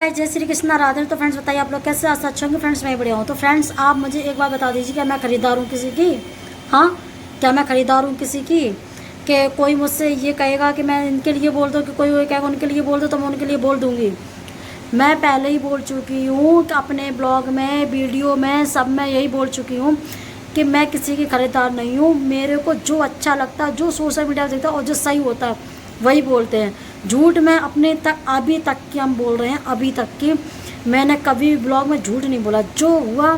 जय श्री कृष्णा राधे। तो फ्रेंड्स बताइए आप लोग कैसे आज अच्छे होंगे। फ्रेंड्स मैं बढ़िया हूँ। तो फ्रेंड्स आप मुझे एक बार बता दीजिए, क्या मैं खरीदार हूँ किसी की? हाँ, क्या मैं खरीदार हूँ किसी की? कि कोई मुझसे ये कहेगा कि मैं इनके लिए बोल दूँ, कि कोई कहेगा उनके लिए बोल दो, तो मैं उनके लिए बोल दूँगी। मैं पहले ही बोल चुकी हूँ कि अपने ब्लॉग में, वीडियो में, सब में यही बोल चुकी हूँ कि मैं किसी की खरीदार नहीं हूँ। मेरे को जो अच्छा लगता है, जो सोशल मीडिया पर दिखता है और जो सही होता है वही बोलते हैं। झूठ में अपने तक अभी तक की हम बोल रहे हैं, अभी तक की मैंने कभी ब्लॉग में झूठ नहीं बोला। जो हुआ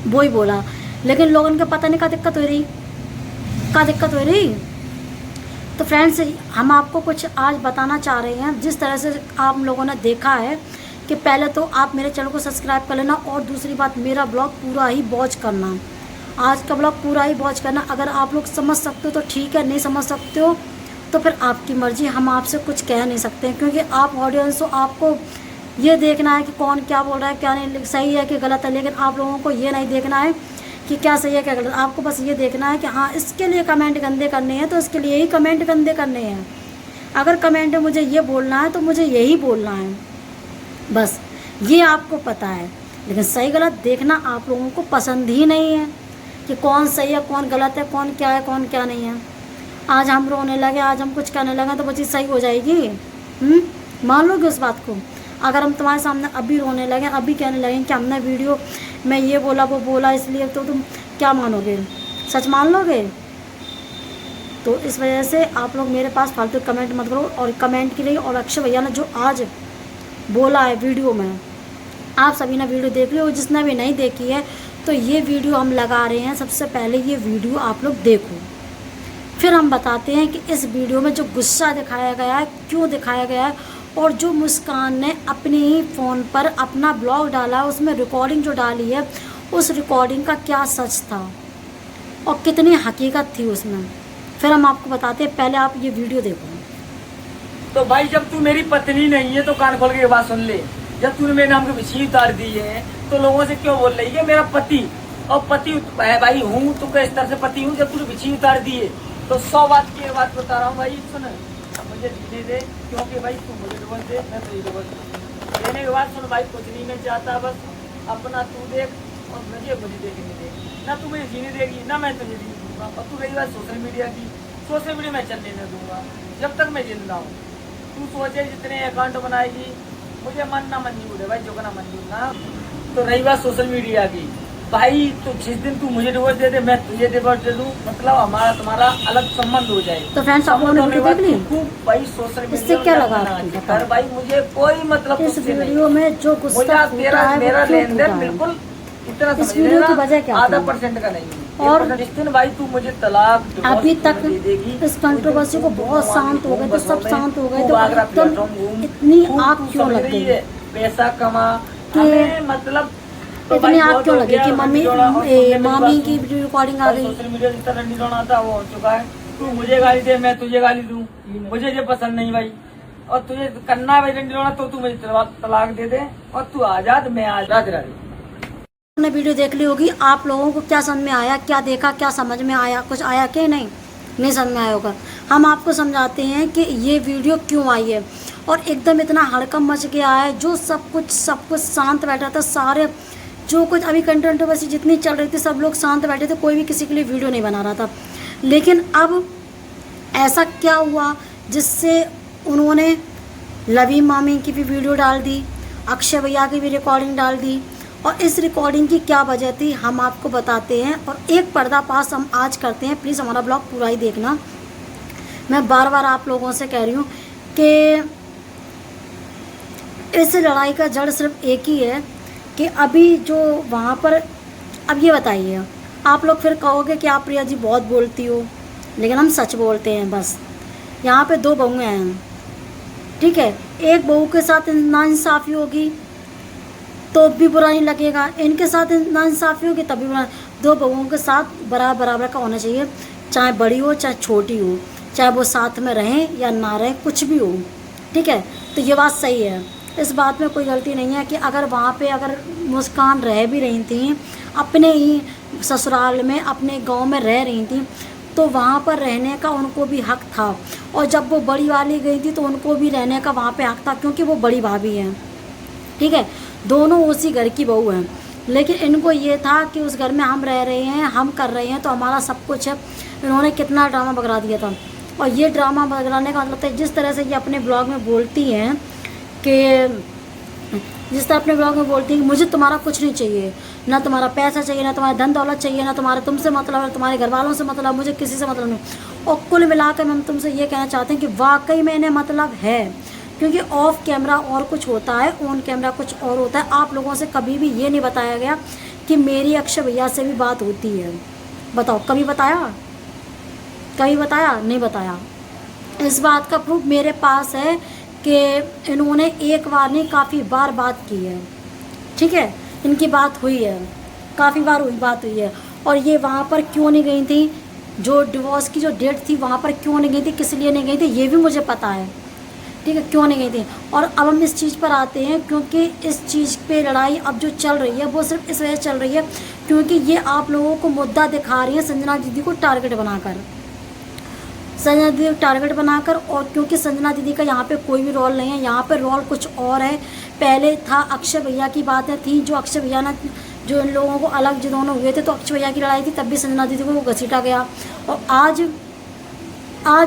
वो ही बोला। लेकिन लोगों को पता नहीं क्या दिक्कत हो रही, क्या दिक्कत हो रही। तो फ्रेंड्स हम आपको कुछ आज बताना चाह रहे हैं। जिस तरह से आप लोगों ने देखा है कि पहले तो आप मेरे चैनल को सब्सक्राइब कर लेना, और दूसरी बात मेरा ब्लॉग पूरा ही वॉच करना। आज का ब्लॉग पूरा ही वॉच करना। अगर आप लोग समझ सकते हो तो ठीक है, नहीं समझ सकते हो तो फिर आपकी मर्जी। हम आपसे कुछ कह नहीं सकते हैं, क्योंकि आप ऑडियंस हो, आपको ये देखना है कि कौन क्या बोल रहा है, क्या नहीं, सही है कि गलत है। लेकिन आप लोगों को ये नहीं देखना है कि क्या सही है क्या गलत। आपको बस ये देखना है कि हाँ इसके लिए कमेंट गंदे करने हैं तो इसके लिए ही कमेंट गंदे करने हैं। अगर कमेंट में मुझे ये बोलना है तो मुझे यही बोलना है, बस ये आपको पता है। लेकिन सही गलत देखना आप लोगों को पसंद ही नहीं है कि कौन सही है कौन गलत है, कौन क्या है कौन क्या नहीं है। आज हम रोने लगे, आज हम कुछ कहने लगे तो वो चीज़ सही हो जाएगी? मान लोगे उस बात को? अगर हम तुम्हारे सामने अभी रोने लगे, अभी कहने लगे कि हमने वीडियो में ये बोला वो बोला इसलिए, तो तुम क्या मानोगे? सच मान लोगे? तो इस वजह से आप लोग मेरे पास फालतू कमेंट मत करो। और कमेंट के लिए, और अक्षय भैया ने जो आज बोला है वीडियो में, आप सभी ने वीडियो देख ली, और जिसने भी नहीं देखी है तो ये वीडियो हम लगा रहे हैं। सबसे पहले ये वीडियो आप लोग देखो, फिर हम बताते हैं कि इस वीडियो में जो गुस्सा दिखाया गया है क्यों दिखाया गया है, और जो मुस्कान ने अपने ही फ़ोन पर अपना ब्लॉग डाला है, उसमें रिकॉर्डिंग जो डाली है, उस रिकॉर्डिंग का क्या सच था और कितनी हकीकत थी उसमें, फिर हम आपको बताते हैं। पहले आप ये वीडियो देखो। तो भाई जब तू मेरी पत्नी नहीं है तो कान खोल के बात सुन ले। जब तूने मेरे नाम की विछी उतार दी है तो लोगों से क्यों बोल रही है मेरा पति? और पति है भाई हूँ, तू किस तरह से पति हूँ जब तूने विछी उतार दी है? तो 100 बात की बात बता रहा हूँ भाई, सुन। मुझे जीने दे, क्योंकि भाई तू मुझे डिवोर्स दे, मैं तुझे डिवोर्स देने के बाद सुन भाई, कुछ नहीं मैं चाहता, बस अपना तू देख और मुझे देखने दे। ना तू मुझे जीने देगी ना मैं तुझे जीने दूंगा। और तू रही बात सोशल मीडिया की, सोशल मीडिया में चलने न दूंगा जब तक मैं जिंदा हूँ। तू सोचे जितने अकाउंट बनाएगी, मुझे मन ना मंजूर है भाई, जो ना मंजूर ना। तो रही बात सोशल मीडिया की भाई, तो जिस दिन तू मुझे डिवोर्स दे दे मैं तुझे डिवोर्स दे दूं, मतलब हमारा तुम्हारा अलग संबंध हो जाए। तो फ्रेंड्स आप लोगों ने वीडियो देख ली? भाई सोशल मीडिया इससे क्या लगा कर भाई, मुझे कोई मतलब इस वीडियो में जो गुस्सा तेरा मेरा लेन देन बिल्कुल इतना इस वीडियो की वजह क्या आधा थी? % का नहीं। और जिस दिन भाई तू मुझे तलाक अभी तक इस कंट्रोवर्सी को बहुत शांत हो गए थे, सब शांत हो गए थे, एकदम इतनी आग क्यों लग गई? पैसा कमा मतलब इतनी आग क्यों लगी कि मामी की रिकॉर्डिंग आ गई? सोशल मीडिया जितना रंडी रोना था वो हो चुका है। तू मुझे गाली दे मैं तुझे गाली दूं, मुझे ये पसंद नहीं भाई। और तुझे करना भाई रंडी रोना तो तू मुझे तलाक दे दे और तू आजाद, मैं आजाद रह। आपने वीडियो देख ली होगी, आप लोगों को क्या समझ में आया, क्या देखा, क्या समझ में आया? कुछ आया कि नहीं समझ में आया होगा। हम आपको समझाते हैं कि ये वीडियो क्यों आई है। और एकदम इतना हड़कंप मच गया है, जो सब कुछ शांत बैठा था, सारे जो कुछ अभी कंट्रोवर्सी जितनी चल रही थी सब लोग शांत बैठे थे, कोई भी किसी के लिए वीडियो नहीं बना रहा था। लेकिन अब ऐसा क्या हुआ जिससे उन्होंने लवी मामी की भी वीडियो डाल दी, अक्षय भैया की भी रिकॉर्डिंग डाल दी, और इस रिकॉर्डिंग की क्या वजह थी हम आपको बताते हैं। और एक पर्दाफाश हम आज करते हैं, प्लीज़ हमारा ब्लॉग पूरा ही देखना। मैं बार बार आप लोगों से कह रही हूँ कि इस लड़ाई का जड़ सिर्फ एक ही है कि अभी जो वहाँ पर, अब ये बताइए आप लोग फिर कहोगे कि आप प्रिया जी बहुत बोलती हो, लेकिन हम सच बोलते हैं। बस यहाँ पे 2 बहुएँ हैं, ठीक है? एक बहू के साथ नाइंसाफ़ी होगी तो भी बुरा नहीं लगेगा, इनके साथ नाइंसाफ़ी होगी तब भी बुरा। 2 बहुओं के साथ बराबर का होना चाहिए, चाहे बड़ी हो चाहे छोटी हो, चाहे वो साथ में रहें या ना रहें, कुछ भी हो, ठीक है? तो ये बात सही है, इस बात में कोई गलती नहीं है कि अगर वहाँ पे अगर मुस्कान रह भी रही थी अपने ही ससुराल में, अपने गांव में रह रही थी, तो वहाँ पर रहने का उनको भी हक था। और जब वो बड़ी वाली गई थी तो उनको भी रहने का वहाँ पे हक था, क्योंकि वो बड़ी भाभी हैं, ठीक है, दोनों उसी घर की बहू हैं, लेकिन इनको ये था कि उस घर में हम रह रहे हैं, हम कर रहे हैं तो हमारा सब कुछ है। इन्होंने कितना ड्रामा बगरा दिया था। और ये ड्रामा बगराने का मतलब है, जिस तरह से ये अपने ब्लॉग में बोलती हैं कि जिस तरह अपने ब्लॉग में बोलती है कि मुझे तुम्हारा कुछ नहीं चाहिए, ना तुम्हारा पैसा चाहिए, ना तुम्हारा धन दौलत चाहिए, ना तुम्हारा तुमसे मतलब, ना तुम्हारे घर वालों से मतलब, मुझे किसी से मतलब नहीं। और कुल मिलाकर हम तुमसे ये कहना चाहते हैं कि वाकई में इन्हें मतलब है, क्योंकि ऑफ कैमरा और कुछ होता है, ऑन कैमरा कुछ और होता है। आप लोगों से कभी भी ये नहीं बताया गया कि मेरी अक्षय भैया से भी बात होती है। बताओ, कभी बताया? कभी बताया? नहीं बताया। इस बात का प्रूफ मेरे पास है कि इन्होंने एक बार नहीं काफ़ी बार बात की है, ठीक है, इनकी बात हुई है, काफ़ी बार बात हुई है। और ये वहाँ पर क्यों नहीं गई थी, जो डिवोर्स की जो डेट थी वहाँ पर क्यों नहीं गई थी, किस लिए नहीं गई थी, ये भी मुझे पता है, ठीक है, क्यों नहीं गई थी। और अब हम इस चीज़ पर आते हैं, क्योंकि इस चीज़ पे लड़ाई अब जो चल रही है वो सिर्फ इस वजह से चल रही है क्योंकि ये आप लोगों को मुद्दा दिखा रही है संजना दीदी को टारगेट बनाकर, संजना दीदी को टारगेट बनाकर। और क्योंकि संजना दीदी का यहाँ पे कोई भी रोल नहीं है, यहाँ पे रोल कुछ और है। पहले था अक्षय भैया की बातें थी, जो अक्षय भैया ने, जो इन लोगों को अलग जो दोनों हुए थे तो अक्षय भैया की लड़ाई थी, तब भी संजना दीदी को वो घसीटा गया। और आज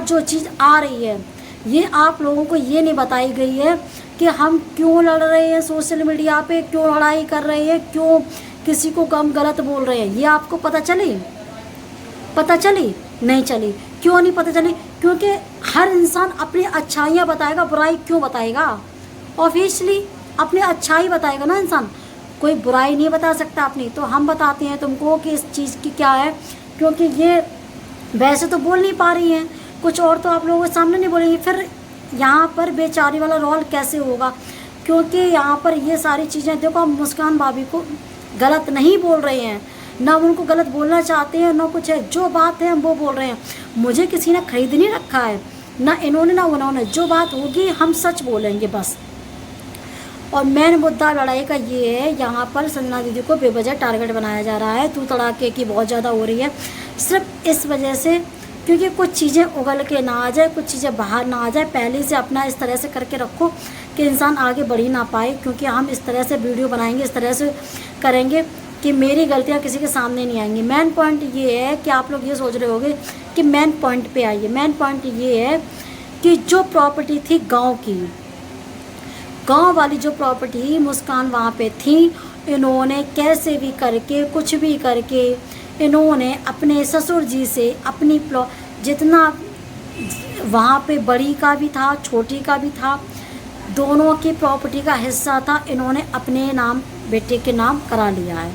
जो चीज़ आ रही है ये आप लोगों को ये नहीं बताई गई है कि हम क्यों लड़ रहे हैं सोशल मीडिया पे, क्यों लड़ाई कर रहे हैं, क्यों किसी को कम गलत बोल रहे हैं। ये आपको पता चली? पता चली? नहीं चली। क्यों नहीं पता चली? क्योंकि हर इंसान अपनी अच्छाइयाँ बताएगा, बुराई क्यों बताएगा? ऑब्वियसली अपनी अच्छाई बताएगा ना इंसान, कोई बुराई नहीं बता सकता अपनी। तो हम बताते हैं तुमको कि इस चीज़ की क्या है, क्योंकि ये वैसे तो बोल नहीं पा रही हैं कुछ और, तो आप लोगों के सामने नहीं बोलेंगी, फिर यहाँ पर बेचारी वाला रोल कैसे होगा? क्योंकि यहाँ पर ये सारी चीज़ें देखो, हम मुस्कान भाभी को गलत नहीं बोल रहे हैं, ना उनको गलत बोलना चाहते हैं, ना कुछ है, जो बात है हम वो बोल रहे हैं। मुझे किसी ने खरीद नहीं रखा है, ना इन्होंने ना उन्होंने, जो बात होगी हम सच बोलेंगे बस। और मेन मुद्दा लड़ाई का ये है, यहाँ पर संजना दीदी को बेवजह टारगेट बनाया जा रहा है, तू तड़ाके की बहुत ज़्यादा हो रही है, सिर्फ इस वजह से क्योंकि कुछ चीज़ें उगल के ना आ जाए, कुछ चीज़ें बाहर ना आ जाए। पहले से अपना इस तरह से करके रखो कि इंसान आगे बढ़ ही ना पाए, क्योंकि हम इस तरह से वीडियो बनाएंगे, इस तरह से करेंगे कि मेरी गलतियाँ किसी के सामने नहीं आएंगी। मेन पॉइंट ये है कि आप लोग ये सोच रहे होंगे कि मेन पॉइंट पे आइए। मेन पॉइंट ये है कि जो प्रॉपर्टी थी गाँव की, गांव वाली जो प्रॉपर्टी मुस्कान वहाँ पे थी, इन्होंने कैसे भी करके, कुछ भी करके, इन्होंने अपने ससुर जी से अपनी जितना वहाँ पे बड़ी का भी था, छोटी का भी था, दोनों की प्रॉपर्टी का हिस्सा था, इन्होंने अपने नाम, बेटे के नाम करा लिया है।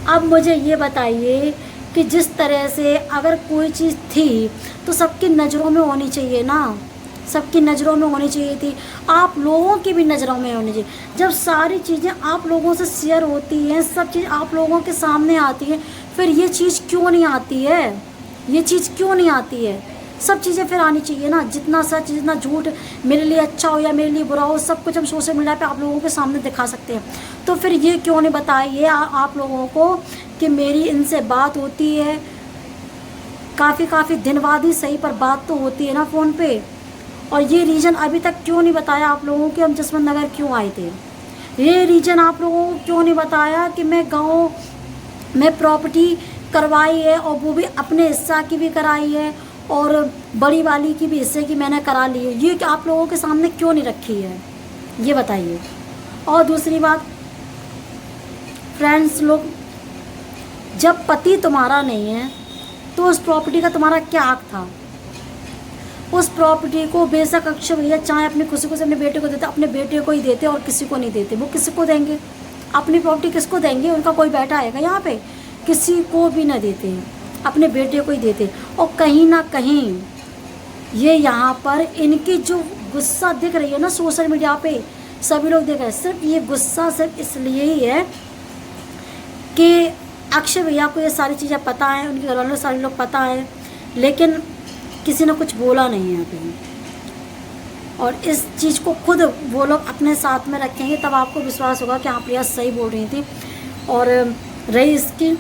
अब मुझे ये बताइए कि जिस तरह से अगर कोई चीज़ थी तो सबकी नज़रों में होनी चाहिए ना, सबकी नज़रों में होनी चाहिए थी, आप लोगों की भी नज़रों में होनी चाहिए। जब सारी चीज़ें आप लोगों से शेयर होती हैं, सब चीज़ आप लोगों के सामने आती है, फिर ये चीज़ क्यों नहीं आती है? ये चीज़ क्यों नहीं आती है? सब चीज़ें फिर आनी चाहिए ना, जितना सच जितना झूठ, मेरे लिए अच्छा हो या मेरे लिए बुरा हो, सब कुछ हम सोशल मीडिया पे आप लोगों के सामने दिखा सकते हैं। तो फिर ये क्यों नहीं बताइए आप लोगों को कि मेरी इनसे बात होती है, काफ़ी दिन बाद ही सही, पर बात तो होती है ना फ़ोन पे। और ये रीज़न अभी तक क्यों नहीं बताया आप लोगों को हम जसवंत नगर क्यों आए थे? ये रीज़न आप लोगों को क्यों नहीं बताया कि मैं गाँव में प्रॉपर्टी करवाई है, और वो भी अपने हिस्सा की भी कराई है, और बड़ी वाली की भी हिस्से की मैंने करा ली है? ये कि आप लोगों के सामने क्यों नहीं रखी है, ये बताइए। और दूसरी बात फ्रेंड्स लोग, जब पति तुम्हारा नहीं है तो उस प्रॉपर्टी का तुम्हारा क्या हक था? उस प्रॉपर्टी को बेशक अक्षय भैया चाहे अपनी खुशी को से अपने बेटे को देते, अपने बेटे को ही देते और किसी को नहीं देते। वो किसी को देंगे? अपनी प्रॉपर्टी किसको देंगे? उनका कोई बैठा आएगा यहाँ पे? किसी को भी ना देते हैं, अपने बेटे को ही देते। और कहीं ना कहीं ये यहाँ पर इनकी जो गुस्सा दिख रही है ना सोशल मीडिया पे, सभी लोग देख रहे हैं, सिर्फ ये गुस्सा सिर्फ इसलिए ही है कि अक्षय भैया को ये सारी चीज़ें पता है, उनके घर वालों सारे लोग पता है, लेकिन किसी ने कुछ बोला नहीं है अभी। और इस चीज़ को खुद वो लोग अपने साथ में रखेंगे तब आपको विश्वास होगा कि हाँ प्रिया सही बोल रही थी। और रही इसकी,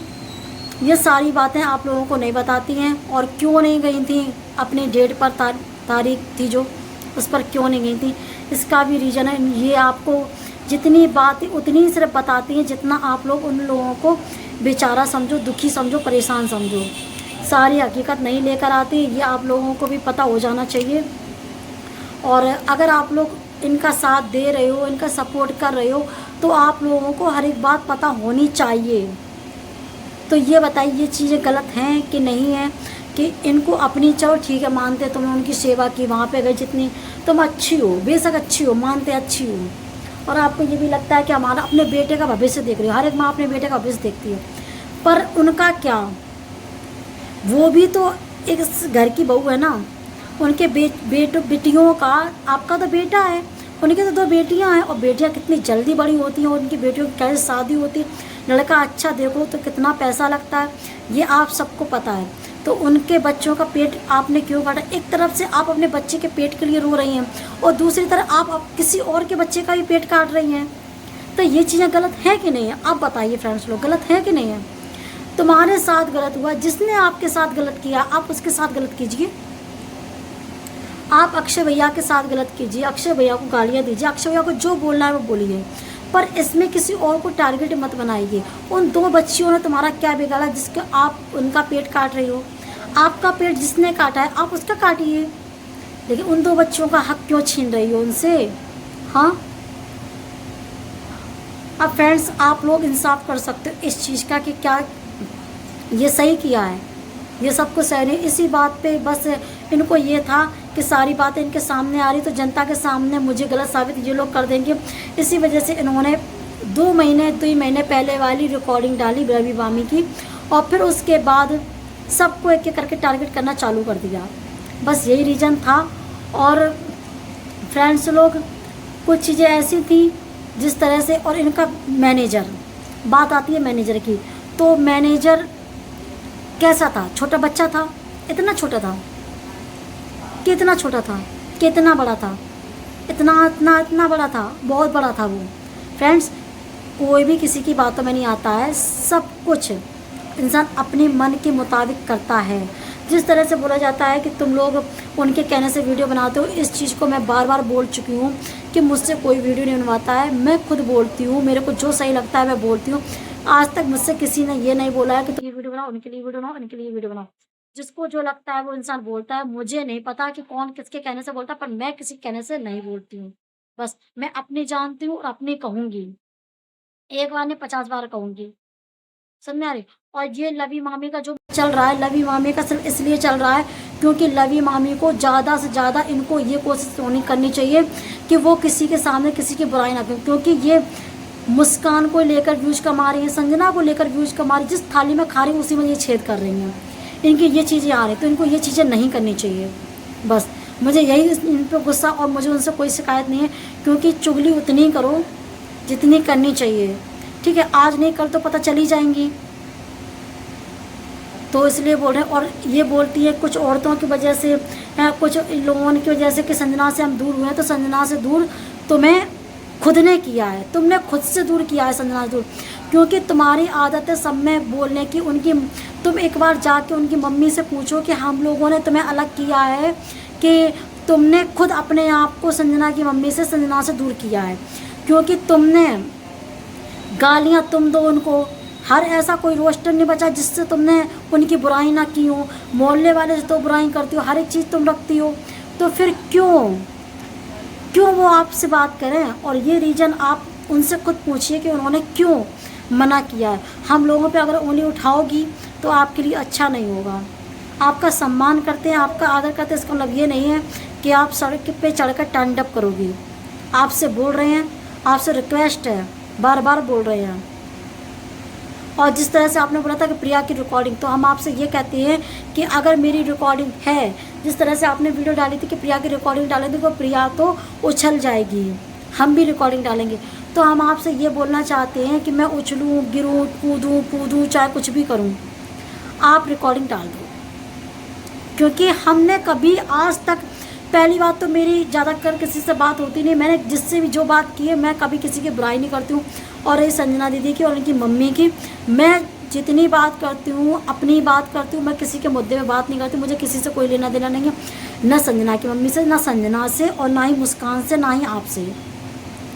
ये सारी बातें आप लोगों को नहीं बताती हैं। और क्यों नहीं गई थी अपनी डेट पर, तारीख थी जो, उस पर क्यों नहीं गई थी, इसका भी रीज़न है। ये आपको जितनी बातें उतनी सिर्फ बताती हैं जितना आप लोग उन लोगों को बेचारा समझो, दुखी समझो, परेशान समझो। सारी हकीकत नहीं लेकर आती, ये आप लोगों को भी पता हो जाना चाहिए। और अगर आप लोग इनका साथ दे रहे हो, इनका सपोर्ट कर रहे हो, तो आप लोगों को हर एक बात पता होनी चाहिए। तो ये बताइए, ये चीज़ें गलत हैं कि नहीं है कि इनको अपनी, चलो ठीक है मानते तुमने उनकी सेवा की, वहाँ पे गए, जितनी तुम अच्छी हो, बेशक अच्छी हो, मानते अच्छी हो, और आपको ये भी लगता है कि हमारा अपने बेटे का भविष्य देख रही हो। हर एक माँ अपने बेटे का भविष्य देखती है, पर उनका क्या, वो भी तो एक घर की बहू है ना। उनके बेटियों का, आपका तो बेटा है, उनकी तो 2 बेटियां हैं, और बेटियां कितनी जल्दी बड़ी होती हैं, और उनकी बेटियों की कैसे शादी होती है। लड़का अच्छा देखो तो कितना पैसा लगता है, ये आप सबको पता है। तो उनके बच्चों का पेट आपने क्यों काटा? एक तरफ से आप अपने बच्चे के पेट के लिए रो रही हैं, और दूसरी तरफ आप किसी और के बच्चे का भी पेट काट रही हैं। तो ये चीज़ें गलत है कि नहीं है? आप बताइए फ्रेंड्स लोग, गलत है कि नहीं है? तुम्हारे साथ गलत हुआ, जिसने आपके साथ गलत किया आप उसके साथ गलत कीजिए। आप अक्षय भैया के साथ गलत कीजिए, अक्षय भैया को गालियाँ दीजिए, अक्षय भैया को जो बोलना है वो बोलिए, पर इसमें किसी और को टारगेट मत बनाइए। उन 2 बच्चियों ने तुम्हारा क्या बिगाड़ा जिसके आप उनका पेट काट रही हो? आपका पेट जिसने काटा है आप उसका काटिए, लेकिन उन 2 बच्चियों का हक क्यों छीन रही हो उनसे? हाँ, अब फ्रेंड्स आप लोग इंसाफ कर सकते हो इस चीज़ का कि क्या ये सही किया है, ये सब कुछ सही नहीं। इसी बात पे बस इनको ये था कि सारी बातें इनके सामने आ रही तो जनता के सामने मुझे गलत साबित ये लोग कर देंगे। इसी वजह से इन्होंने 2 महीने पहले वाली रिकॉर्डिंग डाली रवि मामी की, और फिर उसके बाद सबको एक एक करके टारगेट करना चालू कर दिया। बस यही रीज़न था। और फ्रेंड्स लोग, कुछ चीज़ें ऐसी थी जिस तरह से, और इनका मैनेजर, बात आती है मैनेजर की, तो मैनेजर कैसा था? छोटा बच्चा था, इतना छोटा था, कितना छोटा था, कितना बड़ा था, इतना बड़ा था, बहुत बड़ा था वो। फ्रेंड्स, कोई भी किसी की बातों में नहीं आता है, सब कुछ इंसान अपने मन के मुताबिक करता है। जिस तरह से बोला जाता है कि तुम लोग उनके कहने से वीडियो बनाते हो, इस चीज़ को मैं बार बार बोल चुकी हूँ कि मुझसे कोई वीडियो नहीं बनवाता है, मैं खुद बोलती हूँ, मेरे को जो सही लगता है मैं बोलती हूँ। आज तक मुझसे किसी ने ये नहीं बोला है कि तुम ये वीडियो बनाओ, उनके लिए वीडियो बनाओ, उनके लिए वीडियो बनाओ। जिसको जो लगता है वो इंसान बोलता है। मुझे नहीं पता कि कौन किसके कहने से बोलता है, पर मैं किसी कहने से नहीं बोलती हूँ। बस मैं अपनी जानती हूँ और अपनी कहूँगी, एक बार नहीं 50 बार कहूँगी, समझ में आ रही? और ये लवी मामी का जो चल रहा है, लवी मामी का सिर्फ इसलिए चल रहा है क्योंकि लवी मामी को ज़्यादा से ज़्यादा इनको ये कोशिश करनी चाहिए कि वो किसी के सामने किसी की बुराई ना करें, क्योंकि ये मुस्कान को लेकर व्यूज कमा रही है, संजना को लेकर व्यूज कमा रही है, जिस थाली में खा रही है उसी में ये छेद कर रही हैं। इनकी ये चीज़ें आ रही, तो इनको ये चीज़ें नहीं करनी चाहिए। बस मुझे यही इन पर गुस्सा, और मुझे उनसे कोई शिकायत नहीं है, क्योंकि चुगली उतनी करो जितनी करनी चाहिए, ठीक है? आज नहीं कल तो पता चली जाएंगी, तो इसलिए बोल रहे हैं। और ये बोलती है कुछ औरतों की वजह से, कुछ लोगों की वजह से कि संजना से हम दूर हुए हैं, तो संजना से दूर तुम्हें खुद ने किया है, तुमने खुद से दूर किया है संजना से दूर, क्योंकि तुम्हारी आदत है सब में बोलने की। उनकी, तुम एक बार जाके उनकी मम्मी से पूछो कि हम लोगों ने तुम्हें अलग किया है कि तुमने खुद अपने आप को संजना की मम्मी से, संजना से दूर किया है, क्योंकि तुमने गालियाँ तुम दो उनको, हर ऐसा कोई रोस्टर नहीं बचा जिससे तुमने उनकी बुराई ना की हो। मोहल्ले वाले से तो बुराई करती हो, हर एक चीज़ तुम रखती हो, तो फिर क्यों वो आपसे बात करें? और ये रीज़न आप उनसे खुद पूछिए कि उन्होंने क्यों मना किया है। हम लोगों पे अगर उंगली उठाओगी तो आपके लिए अच्छा नहीं होगा। आपका सम्मान करते हैं, आपका आदर करते हैं, इसका मतलब ये नहीं है कि आप सड़क पे चढ़कर स्टैंड अप करोगी। आपसे बोल रहे हैं, आपसे रिक्वेस्ट है, बार बार बोल रहे हैं। और जिस तरह से आपने बोला था कि प्रिया की रिकॉर्डिंग, तो हम आपसे ये कहते हैं कि अगर मेरी रिकॉर्डिंग है, जिस तरह से आपने वीडियो डाली थी कि प्रिया की रिकॉर्डिंग डालेंगे तो प्रिया तो उछल जाएगी, हम भी रिकॉर्डिंग डालेंगे, तो हम आपसे ये बोलना चाहते हैं कि मैं उछलूँ, गिरूँ, कूदूँ, चाहे कुछ भी करूँ, आप रिकॉर्डिंग डाल दो। क्योंकि हमने कभी आज तक, पहली बात तो मेरी ज़्यादातर किसी से बात होती नहीं, मैंने जिससे भी जो बात की है मैं कभी किसी की बुराई नहीं करती हूँ। और ये संजना दीदी की और उनकी मम्मी की, मैं जितनी बात करती हूँ अपनी बात करती हूँ, मैं किसी के मुद्दे में बात नहीं करती। मुझे किसी से कोई लेना देना नहीं है, न संजना की मम्मी से, ना संजना से, और ना ही मुस्कान से, ना ही आपसे।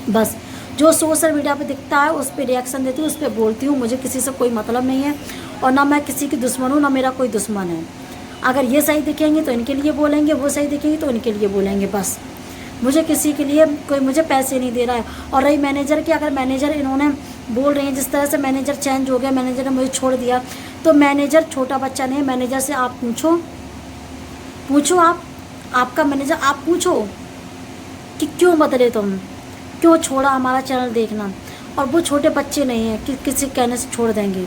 बस जो सोशल मीडिया पे दिखता है उस पर रिएक्शन देती हूँ, उस पर बोलती हूँ। मुझे किसी से कोई मतलब नहीं है और ना मैं किसी की दुश्मन हूँ, ना मेरा कोई दुश्मन है। अगर ये सही दिखेंगे तो इनके लिए बोलेंगे, वो सही दिखेंगे तो इनके लिए बोलेंगे। बस मुझे किसी के लिए कोई मुझे पैसे नहीं दे रहा है। और रही मैनेजर की, अगर मैनेजर इन्होंने बोल रही हैं जिस तरह से मैनेजर चेंज हो गया, मैनेजर ने मुझे छोड़ दिया, तो मैनेजर छोटा बच्चा नहीं है। मैनेजर से आप पूछो आपका मैनेजर, आप पूछो कि क्यों बदले तुम, क्यों छोड़ा हमारा चैनल देखना। और वो छोटे बच्चे नहीं हैं कि किसी कहने से छोड़ देंगे।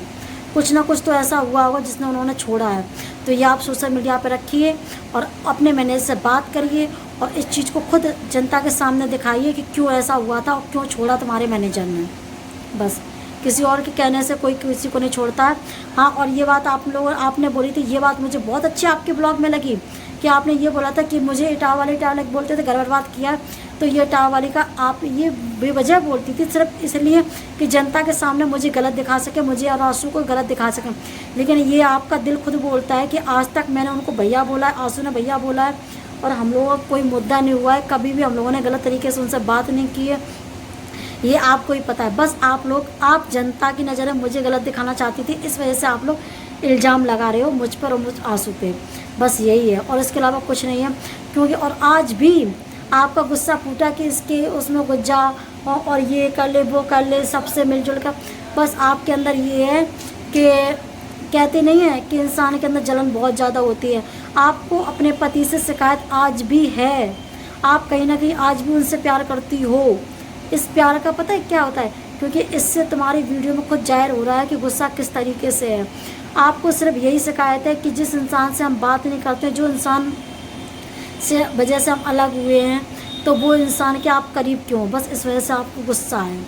कुछ ना कुछ तो ऐसा हुआ होगा जिसने उन्होंने छोड़ा है। तो ये आप सोशल मीडिया पर रखिए और अपने मैनेजर से बात करिए और इस चीज़ को खुद जनता के सामने दिखाइए कि क्यों ऐसा हुआ था और क्यों छोड़ा तुम्हारे मैनेजर ने। बस किसी और के कहने से कोई किसी को नहीं छोड़ता है। हाँ, और ये बात आपने बोली थी, ये बात मुझे बहुत अच्छी आपके ब्लॉग में लगी कि आपने ये बोला था कि मुझे इटावा वाले बोलते थे घर बर्बाद किया। तो ये इटावा वाली का आप ये बेवजह बोलती थी सिर्फ इसलिए कि जनता के सामने मुझे गलत दिखा सके, मुझे और आंसू को गलत दिखा सके। लेकिन ये आपका दिल खुद बोलता है कि आज तक मैंने उनको भैया बोला है, आंसू ने भैया बोला है और हम लोगों का कोई मुद्दा नहीं हुआ है, कभी भी हम लोगों ने गलत तरीके से उनसे बात नहीं की है। ये आपको ही पता है। बस आप जनता की नज़र में मुझे गलत दिखाना चाहती थी, इस वजह से आप लोग इल्ज़ाम लगा रहे हो मुझ पर और मुझ आंसू पे। बस यही है और इसके अलावा कुछ नहीं है। क्योंकि और आज भी आपका गुस्सा फूटा कि इसके उसमें घुस जा और ये कर ले, वो कर ले, सबसे मिलजुल कर। बस आपके अंदर ये है कि कहते नहीं है कि इंसान के अंदर जलन बहुत ज़्यादा होती है। आपको अपने पति से शिकायत आज भी है, आप कहीं ना कहीं आज भी उनसे प्यार करती हो। इस प्यार का पता है क्या होता है, क्योंकि इससे तुम्हारी वीडियो में खुद जाहिर हो रहा है कि गुस्सा किस तरीके से है। आपको सिर्फ यही शिकायत है कि जिस इंसान से हम बात नहीं करते, जो इंसान से वजह से हम अलग हुए हैं, तो वो इंसान के आप करीब क्यों, बस इस वजह से आपको गुस्सा है।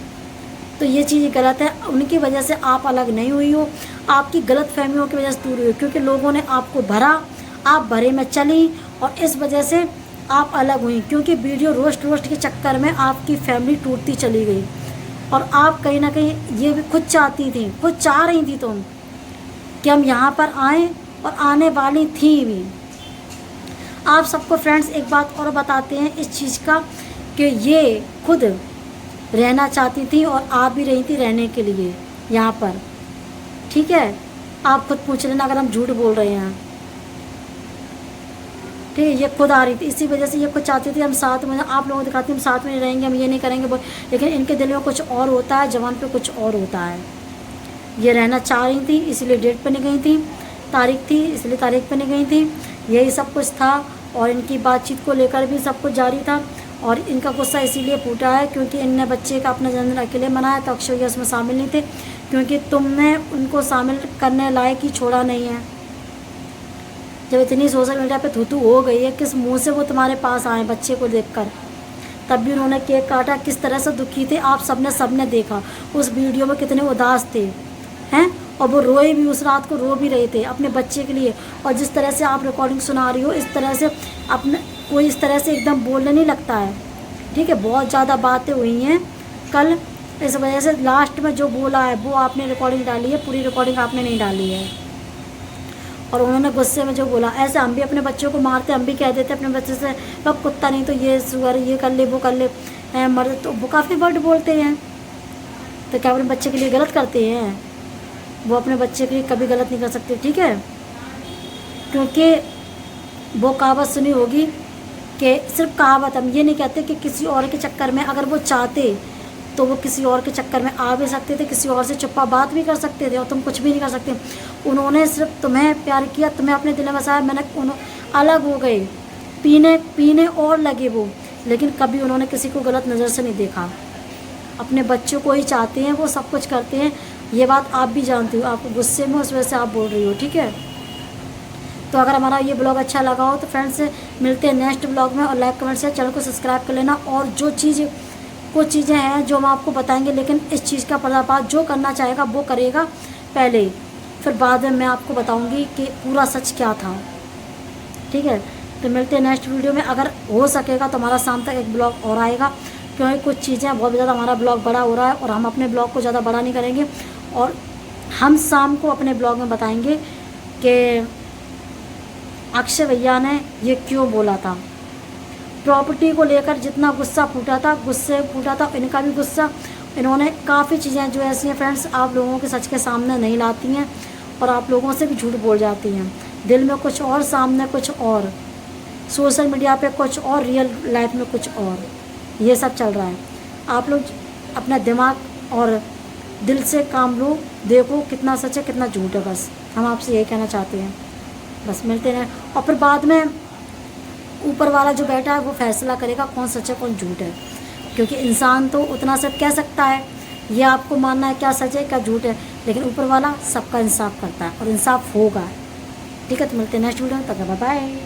तो ये चीज़ गलत है। उनकी वजह से आप अलग नहीं हुई हो, आपकी गलत फहमियों की वजह से दूर हुई हो, क्योंकि लोगों ने आपको भरा, आप भरे में चली और इस वजह से आप अलग हुई। क्योंकि वीडियो रोस्ट के चक्कर में आपकी फैमिली टूटती चली गई और आप कहीं ना कहीं ये भी खुद चाहती थी, खुद चाह रही थी तुम कि हम यहाँ पर आएँ और आने वाली थी भी। आप सबको फ्रेंड्स एक बात और बताते हैं इस चीज़ का कि ये खुद रहना चाहती थी और आ भी रही थी रहने के लिए यहाँ पर। ठीक है, आप खुद पूछ लेना अगर हम झूठ बोल रहे हैं। ठीक है, ये खुद आ रही थी, इसी वजह से ये खुद चाहती थी हम साथ में, आप लोगों को दिखाते हम साथ में रहेंगे, हम ये नहीं करेंगे, लेकिन इनके दिल में कुछ और होता है, जवान पे कुछ और होता है। ये रहना चाह रही थी इसलिए डेट पे नहीं गई थी, तारीख थी इसलिए तारीख पे नहीं गई थी, यही सब कुछ था। और इनकी बातचीत को लेकर भी सब कुछ जारी था और इनका गुस्सा इसीलिए फूटा है क्योंकि इनने बच्चे का अपना जन्मदिन अकेले मनाया, तो अक्षय भैया उसमें शामिल नहीं थे, क्योंकि तुमने उनको शामिल करने लायक ही छोड़ा नहीं है। जब इतनी सोशल मीडिया पे थूथू हो गई है, किस मुंह से वो तुम्हारे पास आए बच्चे को देखकर, तब भी उन्होंने केक काटा, किस तरह से दुखी थे आप सबने देखा। उस वीडियो में कितने उदास थे हैं, और वो रोए भी, उस रात को रो भी रहे थे अपने बच्चे के लिए। और जिस तरह से आप रिकॉर्डिंग सुना रही हो, इस तरह से अपने कोई इस तरह से एकदम बोलने नहीं लगता है। ठीक है, बहुत ज़्यादा बातें हुई हैं कल, इस वजह से लास्ट में जो बोला है वो आपने रिकॉर्डिंग डाली है, पूरी रिकॉर्डिंग आपने नहीं डाली है। और उन्होंने गुस्से में जो बोला, ऐसे हम भी अपने बच्चों को मारते, हम भी कह देते अपने बच्चे से अब कुत्ता नहीं तो ये सुअर, ये कर ले, वो कर ले, मर्द, तो वो काफ़ी वर्ड बोलते हैं। तो क्या अपने बच्चे के लिए गलत करते हैं? वो अपने बच्चे के लिए कभी गलत नहीं कर सकते। ठीक है, क्योंकि वो कहावत सुनी होगी कि सिर्फ कहावत, हम ये नहीं कहते कि किसी और के चक्कर में अगर वो चाहते तो वो किसी और के चक्कर में आ भी सकते थे, किसी और से चुप्पा बात भी कर सकते थे और तुम कुछ भी नहीं कर सकते। उन्होंने सिर्फ तुम्हें प्यार किया, तुम्हें अपने दिल में बसाया, मैंने अलग हो गए, पीने और लगे वो, लेकिन कभी उन्होंने किसी को गलत नज़र से नहीं देखा। अपने बच्चों को ही चाहते हैं, वो सब कुछ करते हैं, ये बात आप भी जानती हो। आपको गुस्से में उस वजह से आप बोल रही हो। ठीक है, तो अगर हमारा ये ब्लॉग अच्छा लगा हो तो फ्रेंड्स मिलते हैं नेक्स्ट ब्लॉग में, और लाइक कमेंट से चैनल को सब्सक्राइब कर लेना। और जो कुछ चीज़ें हैं जो हम आपको बताएंगे, लेकिन इस चीज़ का पर्दाफाश जो करना चाहेगा वो करेगा पहले, फिर बाद में मैं आपको बताऊंगी कि पूरा सच क्या था। ठीक है, तो मिलते हैं नेक्स्ट वीडियो में। अगर हो सकेगा तो हमारा शाम तक एक ब्लॉग और आएगा, क्योंकि कुछ चीज़ें बहुत ज़्यादा, हमारा ब्लॉग बड़ा हो रहा है और हम अपने ब्लॉग को ज़्यादा बड़ा नहीं करेंगे। और हम शाम को अपने ब्लॉग में बताएंगे कि अक्षय भैया ने ये क्यों बोला था, प्रॉपर्टी को लेकर जितना गुस्सा फूटा था, गुस्से फूटा था, इनका भी गुस्सा। इन्होंने काफ़ी चीज़ें जो ऐसी हैं फ्रेंड्स आप लोगों के सच के सामने नहीं लाती हैं और आप लोगों से भी झूठ बोल जाती हैं। दिल में कुछ और, सामने कुछ और, सोशल मीडिया पे कुछ और, रियल लाइफ में कुछ और, ये सब चल रहा है। आप लोग अपना दिमाग और दिल से काम लो, देखो कितना सच है कितना झूठ है। बस हम आपसे यही कहना चाहते हैं। बस मिलते हैं और फिर बाद में ऊपर वाला जो बैठा है वो फैसला करेगा कौन सच है कौन झूठ है, क्योंकि इंसान तो उतना सब कह सकता है, ये आपको मानना है क्या सच है क्या झूठ है, लेकिन ऊपर वाला सबका इंसाफ करता है और इंसाफ होगा। ठीक है, तो मिलते हैं नेक्स्ट वीडियो में, तब तक बाय बाय।